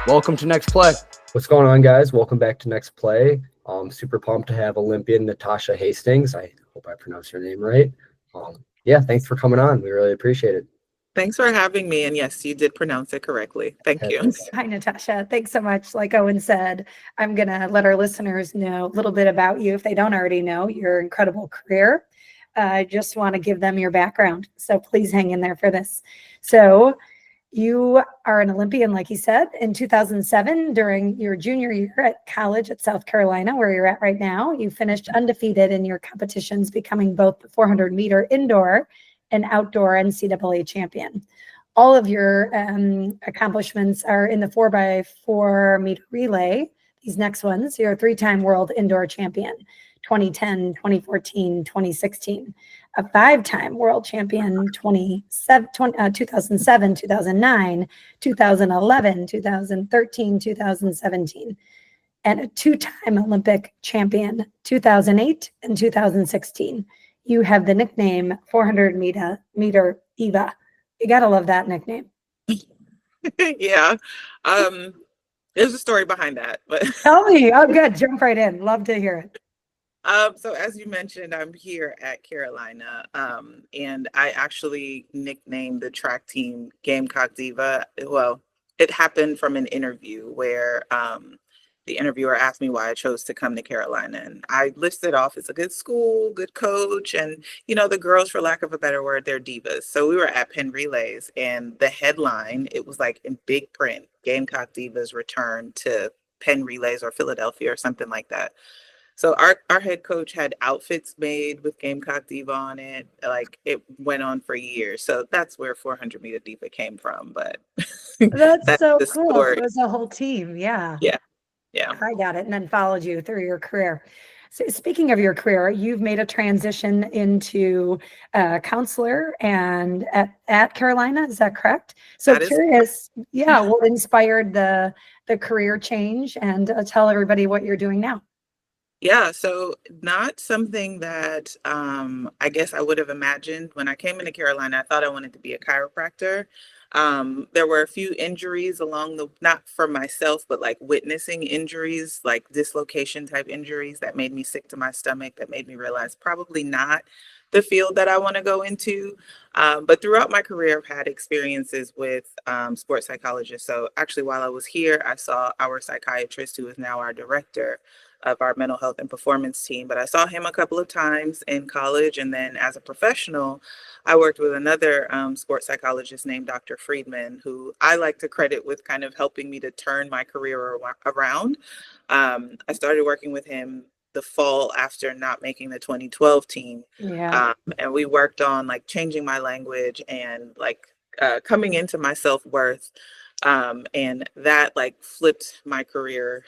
Welcome to Next Play. What's going on, guys? Welcome back to Next Play. Super pumped to have Olympian Natasha Hastings. I hope I pronounced her name right. Yeah, thanks for coming on. We really appreciate it. Thanks for having me. And yes, you did pronounce it correctly. Thank you. Hi, Natasha. Thanks so much. Like Owen said, I'm going to let our listeners know a little bit about you if they don't already know your incredible career. I just want to give them your background. So please hang in there for this. So you are an Olympian, like you said, in 2007 during your junior year at college at South Carolina, where you're at right now. You finished undefeated in your competitions, becoming both the 400-meter indoor and outdoor NCAA champion. All of your accomplishments are in the 4x4 meter relay. These next ones, you're a 3-time world indoor champion, 2010, 2014, 2016, a 5-time world champion, 2007, 2009, 2011, 2013, 2017, and a 2-time Olympic champion, 2008 and 2016. You have the nickname 400-meter Eva. You got to love that nickname. Yeah. There's a story behind that. But Tell me. Oh, good. Jump right in. Love to hear it. So as you mentioned, I'm here at Carolina, and I actually nicknamed the track team Gamecock Diva. Well, it happened from an interview where the interviewer asked me why I chose to come to Carolina. And I listed off it's a good school, good coach. And, you know, the girls, for lack of a better word, they're divas. So we were at Penn Relays and the headline, it was like in big print, Gamecock Divas return to Penn Relays or Philadelphia or something like that. So our head coach had outfits made with Gamecock Diva on it. Like it went on for years. So that's where 400 Meter Diva came from. But that's so the cool. story. It was a whole team. Yeah. Yeah. I got it. And then followed you through your career. So speaking of your career, you've made a transition into counselor and at Carolina. Is that correct? So That is curious. Yeah. What inspired the career change, and tell everybody what you're doing now. Yeah, so not something that I guess I would have imagined when I came into Carolina. I thought I wanted to be a chiropractor. There were a few injuries along the, not for myself, but like witnessing injuries, like dislocation type injuries that made me sick to my stomach, that made me realize probably not the field that I want to go into. But throughout my career, I've had experiences with sports psychologists. So actually, while I was here, I saw our psychiatrist, who is now our director of our mental health and performance team. But I saw him a couple of times in college. And then as a professional, I worked with another sports psychologist named Dr. Friedman, who I like to credit with kind of helping me to turn my career around. I started working with him the fall after not making the 2012 team. Yeah. And we worked on like changing my language and like coming into my self-worth. And that like flipped my career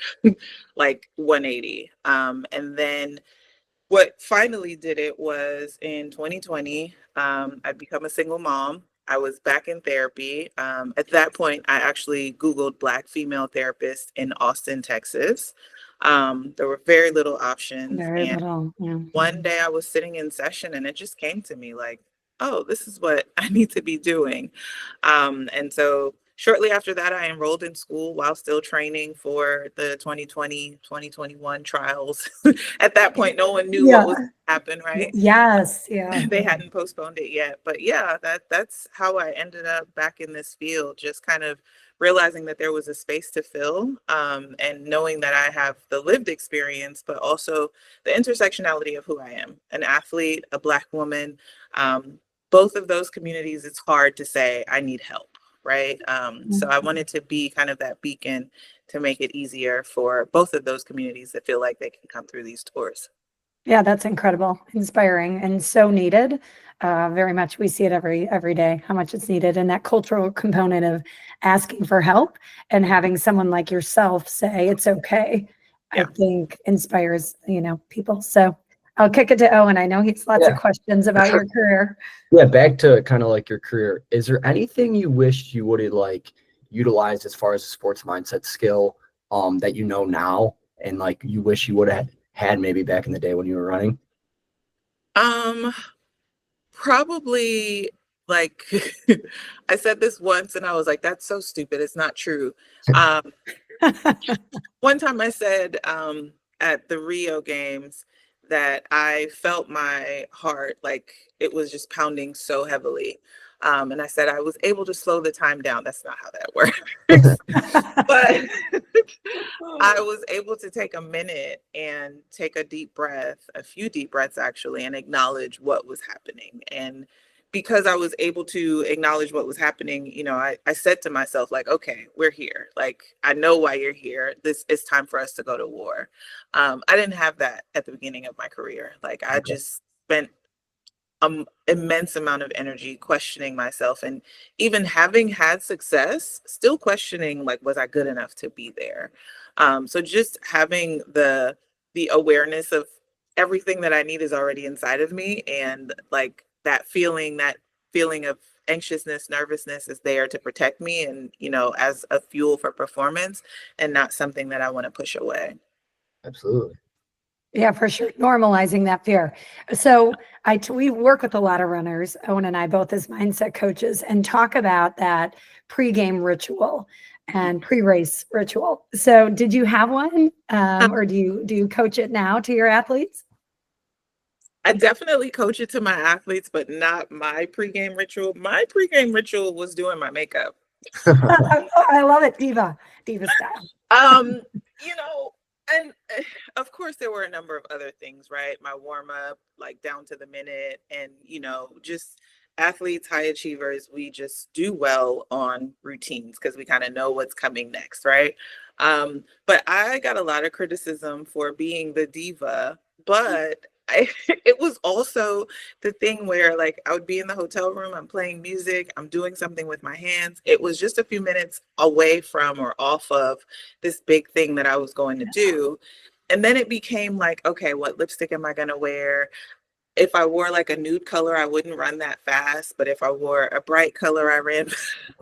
like 180. And then what finally did it was in 2020, I'd become a single mom. I was back in therapy. At that point, I actually Googled Black female therapists in Austin, Texas. There were very little options. Very little. Yeah. One day I was sitting in session and it just came to me like, oh, this is what I need to be doing. And so shortly after that, I enrolled in school while still training for the 2020, 2021 trials. At that point, no one knew what was going to happen, right? Yes. Yeah. They hadn't postponed it yet. But yeah, that's how I ended up back in this field, just kind of realizing that there was a space to fill, and knowing that I have the lived experience, but also the intersectionality of who I am, an athlete, a Black woman. Both of those communities, it's hard to say I need help, right? So I wanted to be kind of that beacon to make it easier for both of those communities that feel like they can come through these doors. Yeah, that's incredible, inspiring, and so needed. Very much. We see it every day, how much it's needed. And that cultural component of asking for help and having someone like yourself say it's okay, I think inspires, people. So I'll kick it to Owen. I know he has lots of questions about your career. Yeah, back to kind of like your career. Is there anything you wished you would have like utilized as far as a sports mindset skill that you know now, and like you wish you would have had maybe back in the day when you were running? Probably like I said this once and I was like, that's so stupid. It's not true. Um, One time I said at the Rio games that I felt my heart like it was just pounding so heavily. And I said I was able to slow the time down. That's not how that works. But I was able to take a minute and take a deep breath, a few deep breaths actually, and acknowledge what was happening. And because I was able to acknowledge what was happening, I said to myself, like, okay, we're here. Like, I know why you're here. This is time for us to go to war. I didn't have that at the beginning of my career. Like, I just spent immense amount of energy questioning myself, and even having had success, still questioning, like, was I good enough to be there? So just having the awareness of everything that I need is already inside of me, and like that feeling of anxiousness, nervousness is there to protect me, and as a fuel for performance, and not something that I want to push away. Absolutely. Yeah, for sure. Normalizing that fear. So we work with a lot of runners, Owen and I, both as mindset coaches, and talk about that pre-game ritual and pre-race ritual. So did you have one? Or do you coach it now to your athletes? I definitely coach it to my athletes, but not my pregame ritual. My pregame ritual was doing my makeup. I love it, diva style. Um, and of course there were a number of other things, right? My warm up, like down to the minute, and just athletes, high achievers, we just do well on routines because we kind of know what's coming next, right? But I got a lot of criticism for being the diva, but it was also the thing where, like, I would be in the hotel room, I'm playing music, I'm doing something with my hands. It was just a few minutes away from or off of this big thing that I was going to do. And then it became like, okay, what lipstick am I going to wear? If I wore like a nude color, I wouldn't run that fast. But if I wore a bright color, I ran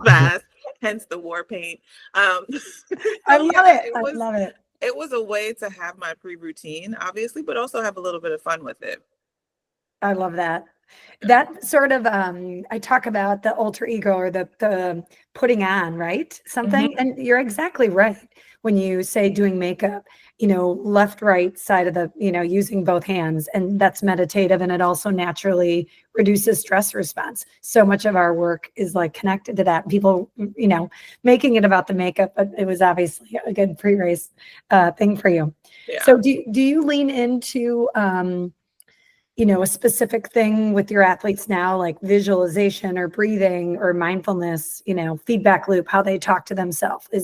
fast, hence the war paint. I love it. I love it. It was a way to have my pre-routine, obviously, but also have a little bit of fun with it. I love that. That sort of, I talk about the alter ego, or the putting on, right? Something. Mm-hmm. And you're exactly right. When you say doing makeup, left, right side of the, using both hands, and that's meditative. And it also naturally reduces stress response. So much of our work is like connected to that. People, making it about the makeup, but it was obviously a good pre-race thing for you. Yeah. So do you lean into, a specific thing with your athletes now, like visualization or breathing or mindfulness, feedback loop, how they talk to themselves? Do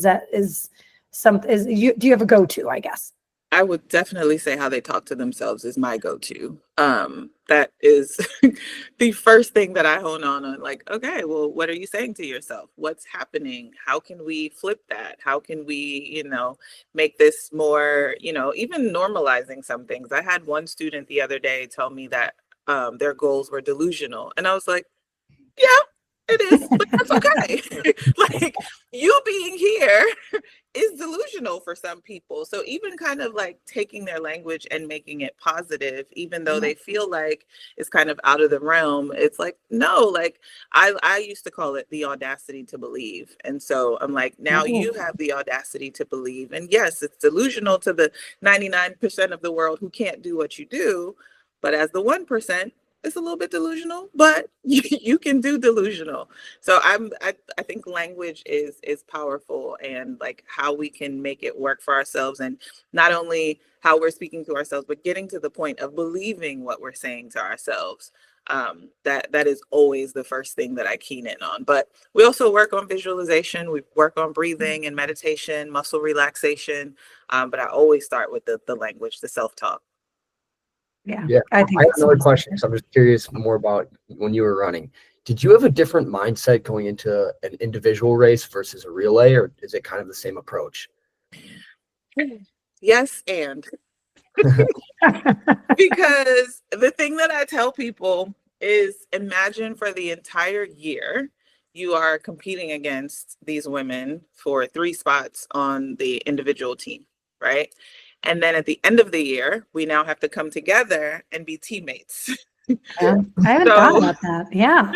you have a go-to, I guess? I would definitely say how they talk to themselves is my go-to. That is the first thing that I hone on, like, okay, well, what are you saying to yourself? What's happening? How can we flip that? How can we, make this more, even normalizing some things. I had one student the other day tell me that their goals were delusional. And I was like, yeah, it is, but that's okay. Like, you being here is delusional for some people. So even kind of like taking their language and making it positive, even though they feel like it's kind of out of the realm, it's like, no, like I used to call it the audacity to believe. And so I'm like, now you have the audacity to believe. And yes, it's delusional to the 99% of the world who can't do what you do. But as the 1%, it's a little bit delusional, but you can do delusional. So I think language is powerful, and like how we can make it work for ourselves, and not only how we're speaking to ourselves, but getting to the point of believing what we're saying to ourselves. That is always the first thing that I keen in on. But we also work on visualization. We work on breathing and meditation, muscle relaxation. But I always start with the language, the self-talk. Yeah. I have another question. So I'm just curious more about when you were running. Did you have a different mindset going into an individual race versus a relay, or is it kind of the same approach? Yes, and because the thing that I tell people is, imagine for the entire year, you are competing against these women for 3 spots on the individual team, right? And then at the end of the year, we now have to come together and be teammates. I haven't thought about that. Yeah.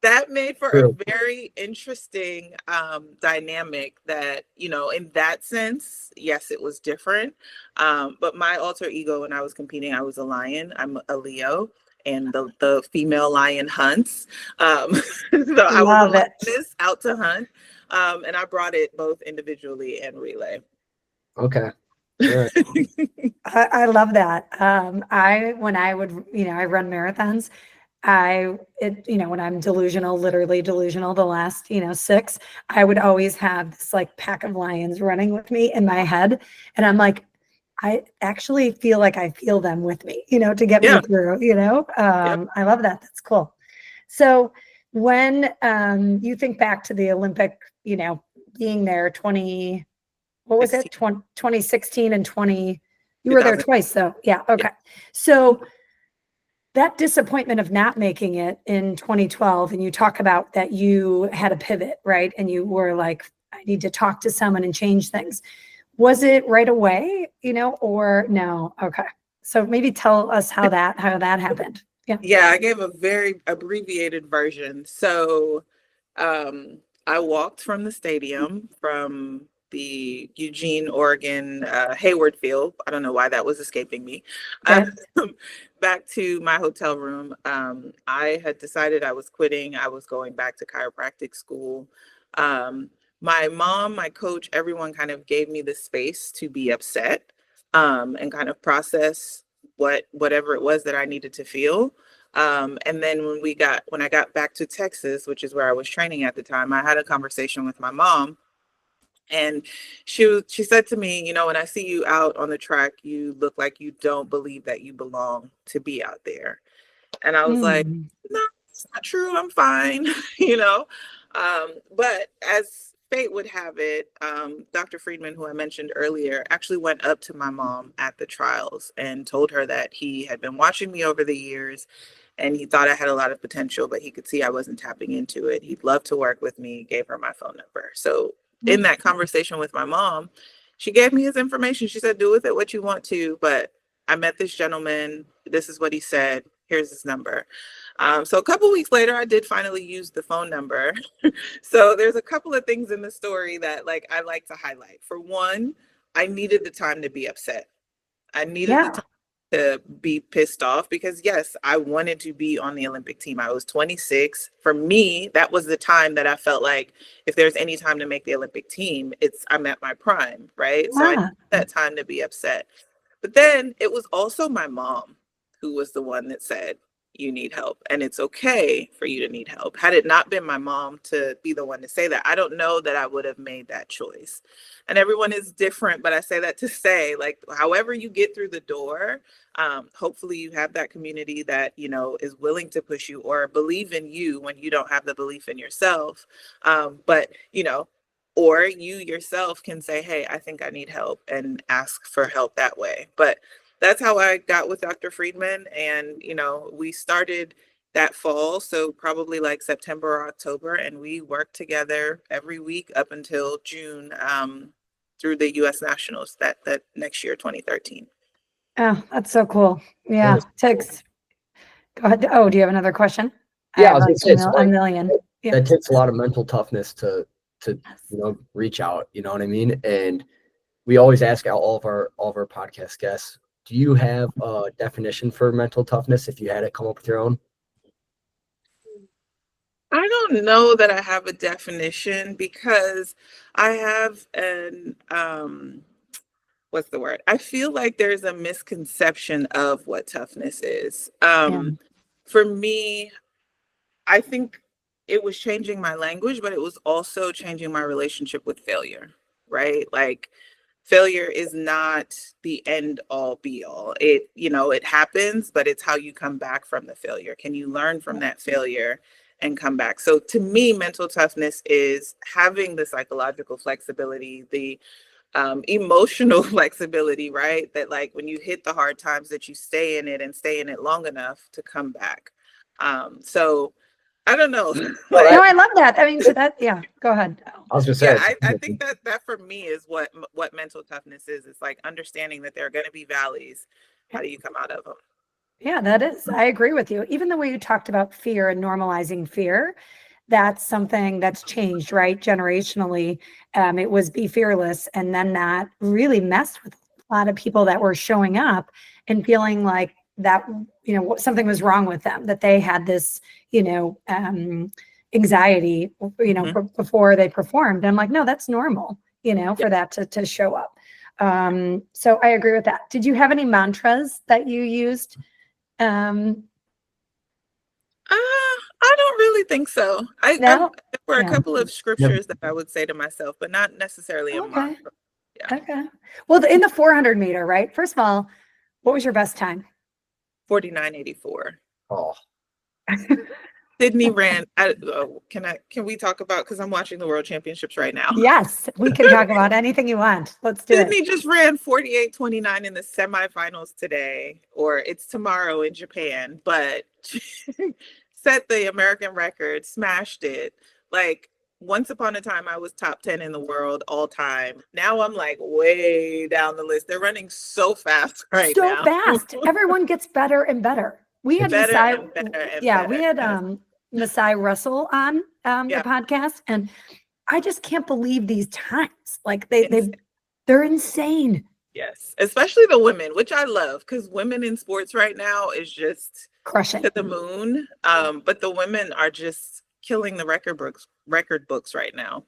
that made for a True. very interesting dynamic that, in that sense, yes, it was different. But my alter ego when I was competing, I was a lion. I'm a Leo, and the female lion hunts. So I was a Love it. lioness out to hunt. And I brought it both individually and relay. Okay. All right. I love that. When I would, I run marathons. When I'm delusional, literally delusional, the last, 6, I would always have this like pack of lions running with me in my head. And I'm like, I actually feel like I feel them with me, to get Yeah. me through, Yep. I love that. That's cool. So when you think back to the Olympic, being there 16. 2016 and 20, you were there 2000. twice though. Yeah. Okay. So that disappointment of not making it in 2012, and you talk about that you had a pivot, right? And you were like, I need to talk to someone and change things. Was it right away, or no? Okay. So maybe tell us how that happened. Yeah. Yeah, I gave a very abbreviated version. So I walked from the stadium from the Eugene, Oregon, Hayward Field. I don't know why that was escaping me. Okay. Back to my hotel room. I had decided I was quitting. I was going back to chiropractic school. My mom, my coach, everyone kind of gave me the space to be upset and kind of process whatever it was that I needed to feel. And then when I got back to Texas, which is where I was training at the time, I had a conversation with my mom, and she said to me, when I see you out on the track, you look like you don't believe that you belong to be out there. And I was like, Mm. no, it's not true. I'm fine, you know. But as fate would have it, Dr. Friedman, who I mentioned earlier, actually went up to my mom at the trials and told her that he had been watching me over the years and he thought I had a lot of potential, but he could see I wasn't tapping into it. He'd love to work with me, gave her my phone number. So in that conversation with my mom, she gave me his information. She said, do with it what you want to, but I met this gentleman. This is what he said. Here's his number. So a couple weeks later, I did finally use the phone number. So there's a couple of things in the story that I like to highlight. For one, I needed the time to be upset. I needed the Yeah. time to be pissed off because yes, I wanted to be on the Olympic team. I was 26. For me, that was the time that I felt like if there's any time to make the Olympic team, I'm at my prime, right? So I Yeah. needed that time to be upset. But then it was also my mom who was the one that said, you need help and it's okay for you to need help. Had it not been my mom to be the one to say that, I don't know that I would have made that choice. And everyone is different, but I say that to say, however you get through the door, hopefully you have that community that, is willing to push you or believe in you when you don't have the belief in yourself. But, or you yourself can say, hey, I think I need help and ask for help that way. But that's how I got with Dr. Friedman. And, we started that fall. So probably September or October. And we worked together every week up until June through the US Nationals that next year, 2013. Oh, that's so cool. Yeah. Nice. Takes, go ahead. Oh, do you have another question? I Yeah, I have was gonna say, a million. Yeah. that takes a lot of mental toughness to reach out. You know what I mean? And we always ask all of our podcast guests, do you have a definition for mental toughness if you had it come up with your own? I don't know that I have a definition because I have what's the word? I feel like there's a misconception of what toughness is. Yeah. For me, I think it was changing my language, but it was also changing my relationship with failure, right? Failure is not the end all be all. It happens, but it's how you come back from the failure. Can you learn from that failure and come back? So to me, mental toughness is having the psychological flexibility, the emotional flexibility, right? That when you hit the hard times that you stay in it and stay in it long enough to come back. So I don't know. No, I love that. I mean, yeah, go ahead. I was gonna say, Yeah, I think that for me is what mental toughness is. It's understanding that there are going to be valleys. How do you come out of them? Yeah, that is. I agree with you. Even the way you talked about fear and normalizing fear, that's something that's changed, right? Generationally, it was be fearless, and then that really messed with a lot of people that were showing up and feeling like that, something was wrong with them, that they had this, anxiety, before they performed. And I'm like, no, that's normal, for that to show up. So I agree with that. Did you have any mantras that you used? I don't really think so. There No? were a Yeah. couple of Yep. scriptures that I would say to myself, but not necessarily a Okay. mantra. Yeah. Okay. Well, in the 400 meter, right? First of all, what was your best time? 49.84. Oh, Sydney ran. Can we talk about, because I'm watching the World Championships right now. Yes, we can talk about anything you want. Let's do Sydney it. just ran 48.29 in the semifinals today, or it's tomorrow in Japan, but set the American record, smashed it. Like, once upon a time, I was top 10 in the world all time. Now I'm like way down the list. They're running so fast right So now. fast. Everyone gets better and better. We had Better Masai, and better and yeah, better. we had Yes. Masai Russell on the Yeah. podcast, and I just can't believe these times. Like Insane. they're insane. Yes, especially the women, which I love, because women in sports right now is just Crushing. to the moon. But the women are just killing the record books right now.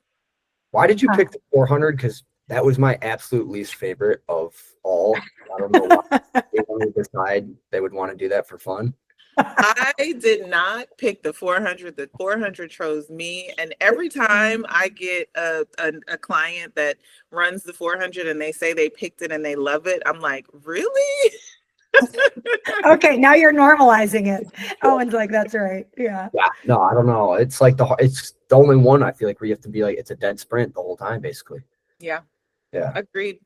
why did you pick the 400? Because that was my absolute least favorite of all. I don't know why they wanted to decide they would want to do that for fun. I did not pick the 400. The 400 chose me. And every time I get a client that runs the 400 and they say they picked it and they love it, I'm like, really? Okay, now you're normalizing it. Owen's like, that's right. Yeah. Yeah, no, I don't know. It's like it's the only one I feel like where you have to be like it's a dead sprint the whole time, basically. Yeah. Yeah. Agreed.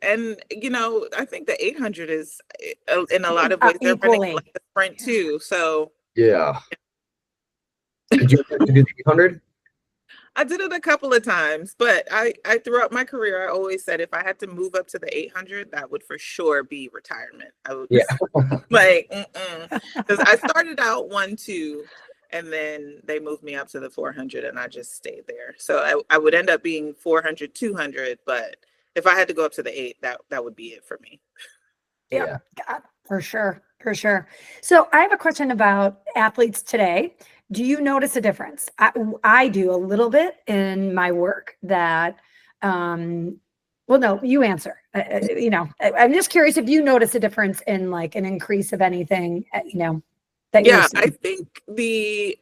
And I think the 800 is in a lot of ways they're running Equally. like a sprint too. So Yeah. Did you have to do the 800? I did it a couple of times, but I throughout my career I always said if I had to move up to the 800, that would for sure be retirement. I would Yeah. like because I started out 1-2 and then they moved me up to the 400 and I just stayed there. So I would end up being 400, 200, but if I had to go up to the 8, that would be it for me. Yeah. God, for sure. For sure. So I have a question about athletes today. Do you notice a difference? I do a little bit in my work that, well, no, you answer. I'm just curious if you notice a difference in like an increase of anything, that you're Yeah, seeing. I think the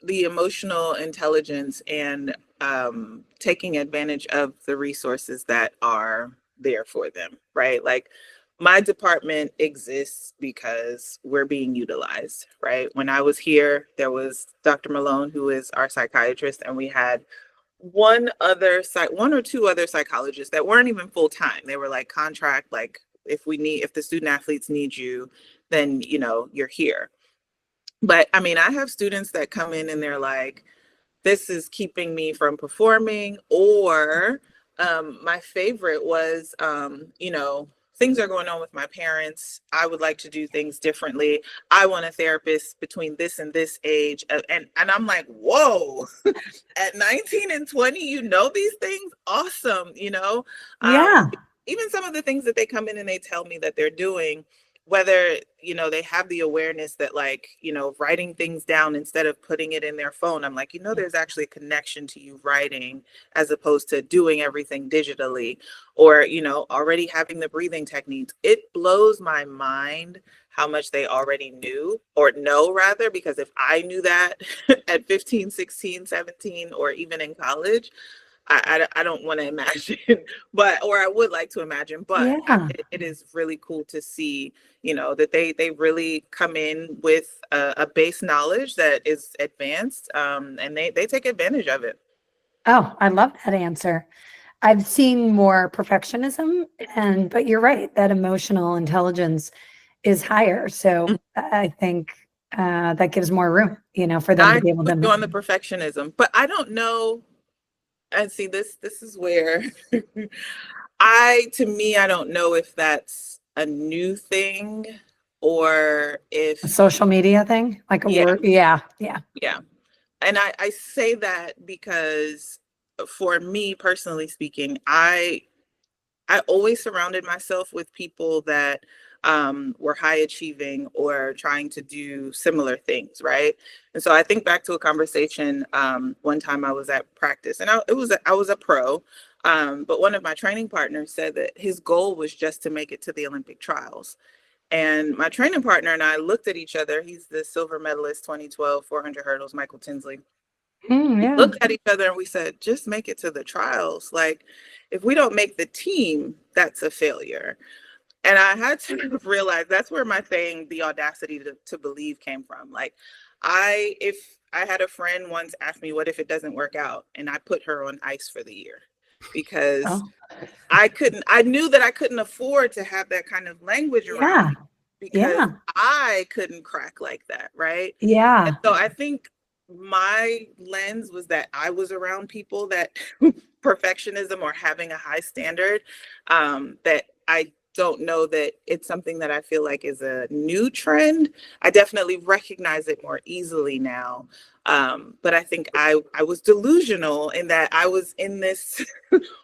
emotional intelligence and taking advantage of the resources that are there for them, right? Like my department exists because we're being utilized, right? When I was here, there was Dr. Malone, who is our psychiatrist, and we had one or two other psychologists that weren't even full time. They were like contract, like if the student athletes need you, then you're here. But I mean, I have students that come in and they're like, this is keeping me from performing, or my favorite was things are going on with my parents. I would like to do things differently. I want a therapist between this and this age. And I'm like, whoa, at 19 and 20, these things? Awesome. Yeah. Even some of the things that they come in and they tell me that they're doing, whether, they have the awareness that like, writing things down instead of putting it in their phone. I'm like, there's actually a connection to you writing as opposed to doing everything digitally, or, already having the breathing techniques. It blows my mind how much they already knew or know rather, because if I knew that at 15, 16, 17, or even in college, I don't want to imagine, or I would like to imagine, but Yeah. it is really cool to see, that they really come in with a base knowledge that is advanced, and they take advantage of it. Oh, I love that answer. I've seen more perfectionism, but you're right, that emotional intelligence is higher. So I think that gives more room, for them to I be able with you to. on the perfectionism, but I don't know. And see, this is where I don't know if that's a new thing or if, A social media thing, like a yeah, word. Yeah. Yeah. yeah. And I say that because for me personally speaking, I always surrounded myself with people that were high achieving or trying to do similar things, right? And so I think back to a conversation one time I was at practice, and I was a pro, but one of my training partners said that his goal was just to make it to the Olympic trials. And my training partner and I looked at each other. He's the silver medalist 2012 400 hurdles, Michael Tinsley. We Yeah. looked at each other and we said, just make it to the trials. Like, if we don't make the team, that's a failure. And I had to realize that's where my saying, the audacity to believe came from. Like, if I had a friend once ask me, what if it doesn't work out? And I put her on ice for the year because Oh, I knew that I couldn't afford to have that kind of language around yeah. me because Yeah. I couldn't crack like that. Right. And Yeah. so I think my lens was that I was around people that perfectionism or having a high standard, that I don't know that it's something that I feel like is a new trend. I definitely recognize it more easily now. But I think I was delusional in that I was in this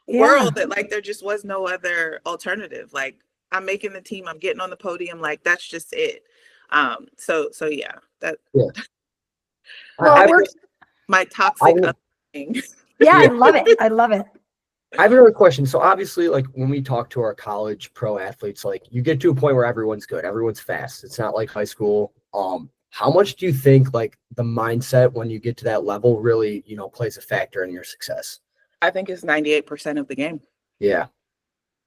Yeah. world that like there just was no other alternative. Like, I'm making the team, I'm getting on the podium, like that's just it. So yeah, that Yeah. Well, I, it I, works. my I, toxic upbringing. Yeah. I yeah. love it. I love it. I have another question. So obviously, like when we talk to our college pro athletes, like you get to a point where everyone's good, everyone's fast. It's not like high school. How much do you think like the mindset when you get to that level really, plays a factor in your success? I think it's 98% of the game. Yeah.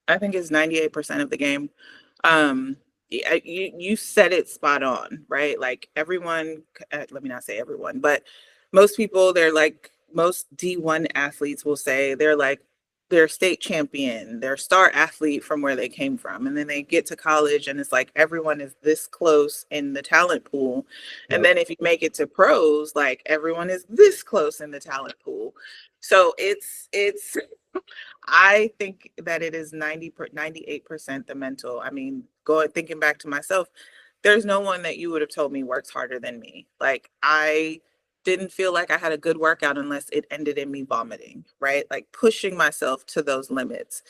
I think it's 98% of the game. You said it spot on, right? Like everyone, let me not say everyone, but most people, they're like, most D1 athletes will say they're state champion, they're star athlete from where they came from. And then they get to college and it's like everyone is this close in the talent pool. And Yep. then if you make it to pros, like everyone is this close in the talent pool. So it's I think that it is 98% the mental. I mean, thinking back to myself, there's no one that you would have told me works harder than me. Like, I didn't feel like I had a good workout unless it ended in me vomiting, right? Like pushing myself to those limits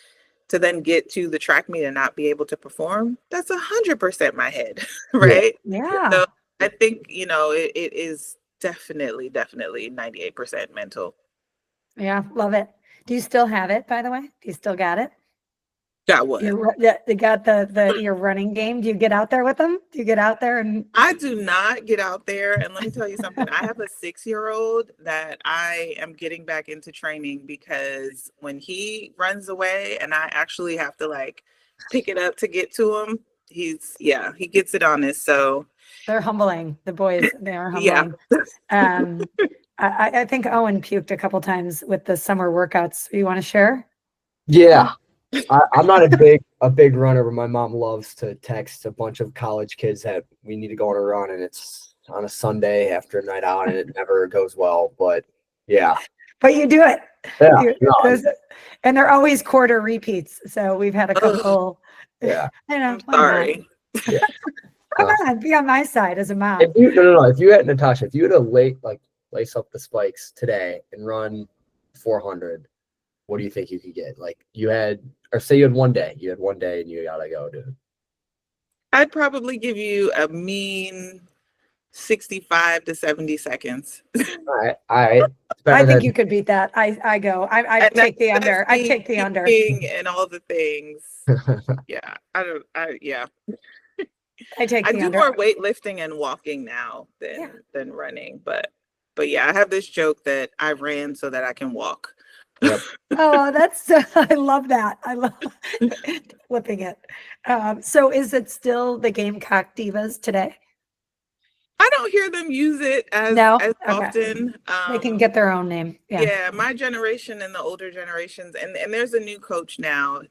to then get to the track meet and not be able to perform. That's 100% my head, Yeah. right? Yeah. So I think, it is definitely 98% mental. Yeah. Love it. Do you still have it, by the way? Do you still got it? Got what? You got your running game. Do you get out there with them? Do you get out there and I do not get out there. And let me tell you something. I have a 6-year-old that I am getting back into training because when he runs away and I actually have to like pick it up to get to him, he gets it on us. So they're humbling? The boys, they are yeah. humbling. I think Owen puked a couple times with the summer workouts. You want to share? Yeah. I'm not a big runner, but my mom loves to text a bunch of college kids that we need to go on a run, and it's on a Sunday after a night out, and it never goes well. But yeah, But you do it. yeah, And they're always quarter repeats. So we've had a couple. yeah. I know. I'm Why not? sorry. Yeah. Come on, be on my side as a mom. If you had Natasha, if you had to lace up the spikes today and run 400, what do you think you could get? Like say you had one day and you gotta go, dude. I'd probably give you a mean 65 to 70 seconds. All right. I think you could beat that. I take the under. I take the under. And all the things. Yeah. Yeah. I take I the do under. more weightlifting and walking now than running, but yeah, I have this joke that I ran so that I can walk. Yep. Oh, I love that. I love flipping it. So is it still the Gamecock Divas today? I don't hear them use it as Okay. often. They can get their own name. Yeah, my generation and the older generations, and there's a new coach now.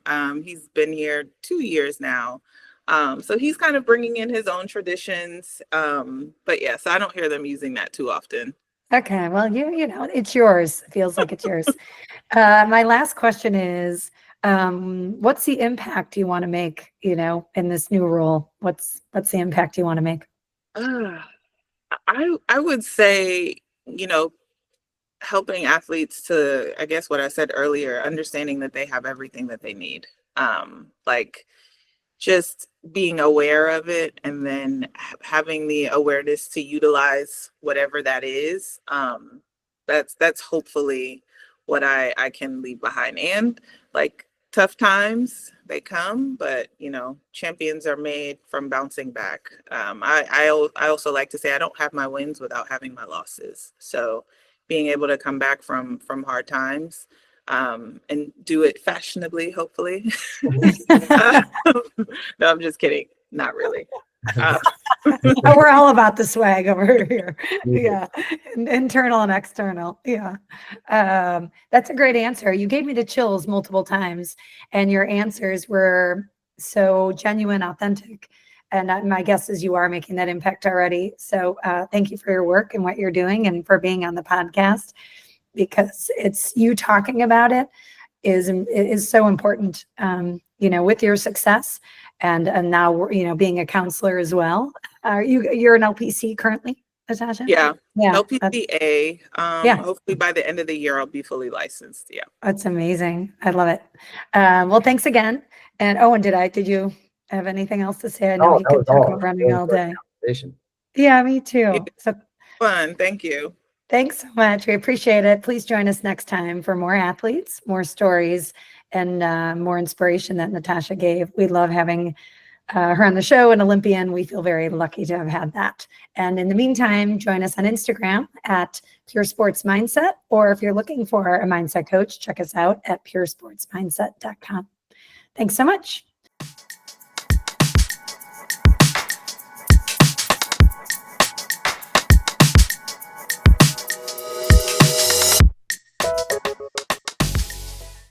He's been here 2 years now. So he's kind of bringing in his own traditions. But yes, I don't hear them using that too often. Okay, well, it's yours. Feels like it's yours. My last question is, What's the impact you want to make, in this new role? What's the impact you want to make? Uh, I would say, you know, helping athletes to, I guess what I said earlier, understanding that they have everything that they need. Like just being aware of it, and then having the awareness to utilize whatever that is. That's hopefully what I can leave behind. And like tough times, they come, but champions are made from bouncing back. I also like to say I don't have my wins without having my losses. So being able to come back from hard times, and do it fashionably, hopefully. No, I'm just kidding. Not really. We're all about the swag over here. Yeah. Internal and external. Yeah. That's a great answer. You gave me the chills multiple times, and your answers were so genuine, authentic. And my guess is you are making that impact already. So thank you for your work and what you're doing, and for being on the podcast, because it's you talking about it is so important, with your success, and now, being a counselor as well. You're an LPC currently, Natasha? Yeah. Yeah. LPCA. Yeah. Hopefully by the end of the year, I'll be fully licensed. Yeah. That's amazing. I love it. Well, thanks again. And Owen, did you have anything else to say? I know Oh, he that could was talk all. about running all day. Conversation. Yeah, me too. So Fun. Thank you. thanks so much. We appreciate it. Please join us next time for more athletes, more stories, and more inspiration that Natasha gave. We love having her on the show, an Olympian. We feel very lucky to have had that. And in the meantime, join us on Instagram at Pure Sports Mindset, or if you're looking for a mindset coach, check us out at puresportsmindset.com. Thanks so much.